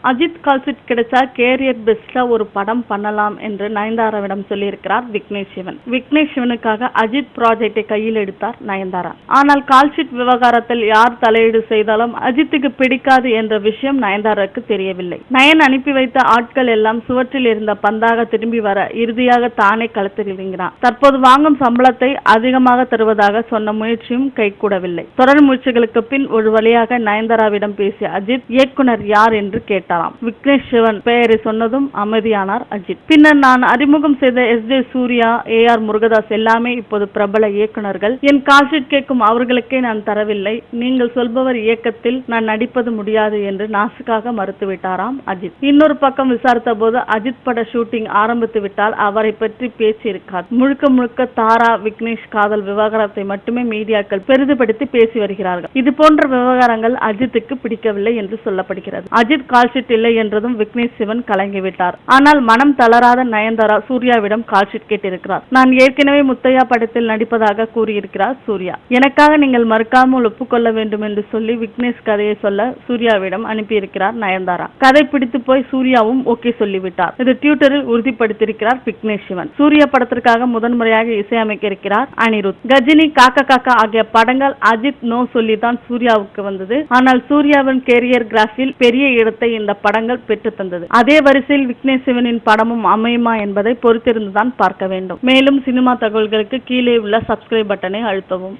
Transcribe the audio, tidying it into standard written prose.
Ajith call sheet கிடைச்சா carrier பெஸ்டா ஒரு படம் பண்ணலாம் என்று நயன்தாராவிடம் சொல்லியிருக்கிறார் விக்னேஷ் சிவன். விக்னேஷ் சிவனுக்காக அஜித் ப்ராஜெக்டை கையில் எடுத்தார் நயன்தாரா. ஆனால் கால்ஷீட் விவகாரத்தில் யார் தலையீடு செய்தாலும் அஜித்துக்கு பிடிக்காது என்ற விஷயம் நயன்தாராவுக்கு தெரியவில்லை. நயன் அனுப்பி வைத்த ஆட்கள் எல்லாம் சுவற்றில் இருந்த பந்தாக திரும்பி வர இறுதியாக தானே களத்தில் இறங்கினார். தற்போது வாங்கும் சம்பளத்தை அதிகமாக தருவதாக சொன்ன முயற்சியும் கைகூடவில்லை. தொடர் முயற்சிகளுக்கு பின் ஒரு வழியாக நயன்தாராவிடம் பேசிய அஜித் இயக்குனர் யார் என்று கேட்டாராம். விக்னேஷ் சிவன் பெயரை சொன்னதும் அமைதியானார் அஜித். பின்னர் நான் அறிமுகம் செய்த எஸ்.ஜே. சூர்யா, ஏ.ஆர். முருகதாஸ் எல்லாமே இப்போது பிரபல இயக்குனர்கள். என் கால்ஷீட் கேட்கும் அவர்களுக்கே நான் தரவில்லை. நீங்கள் சொல்பவர் இயக்கத்தில் நான் நடிப்பது முடியாது என்று நாசுக்காக மறுத்துவிட்டாராம் அஜித். இன்னொரு பக்கம் விசாரித்த போது அஜித் பட ஷூட்டிங் ஆரம்பித்து விட்டால் அவரை பற்றி பேச்சு இருக்காது. முழுக்க முழுக்க தாரா விக்னேஷ் காதல் விவகாரத்தை மட்டுமே மீடியாக்கள் பெரிதுபடுத்தி பேசி வருகிறார்கள். இது போன்ற விவகாரங்கள் அஜித்துக்கு பிடிக்கவில்லை என்று சொல்லப்படுகிறது. அஜித் கால்ஷீட் இல்லை என்றதும் விக்னேஷ் சிவன் கலங்கிவிட்டார். ஆனால் மனம் தளராத நயன்தாரா சூர்யாவிடம் கால்ஷீட் கேட்டிருக்கிறார். நான் ஏற்கனவே முத்தையா படத்தில் நடிப்பதாக கூறியிருக்கிறார் சூர்யா. எனக்காக நீங்கள் மறுக்காமல் ஒப்புக்கொள்ள வேண்டும் என்று சொல்லி விக்னேஷ் கதையை சொல்ல சூர்யாவிடம் அனுப்பியிருக்கிறார் நயன்தாரா. கதை பிடித்து போய் சூர்யாவும் ஓகே சொல்லிவிட்டார். இது ட்விட்டரில் உறுதிப்படுத்தியிருக்கிறார் விக்னேஷ் சிவன். சூர்யா படத்திற்காக முதன்முறையாக இசையமைக்க இருக்கிறார் அனிருத். கஜினி, காக்கா காக்கா ஆகிய படங்கள் அஜித் நோ சொல்லிதான் சூர்யாவுக்கு வந்தது. ஆனால் சூர்யாவின் கேரியர் கிராஃபில் பெரிய இடத்தை இந்த படங்கள் பெற்று தந்தது. அதே வரிசையில் விக்னேஷ் சிவனின் படமும் அமையுமா என்பதை பொறுத்திருந்துதான் பார்க்க வேண்டும். மேலும் சினிமா தகவல்களுக்கு கீழே உள்ள சப்ஸ்கிரைப் பட்டனை அழுத்தவும்.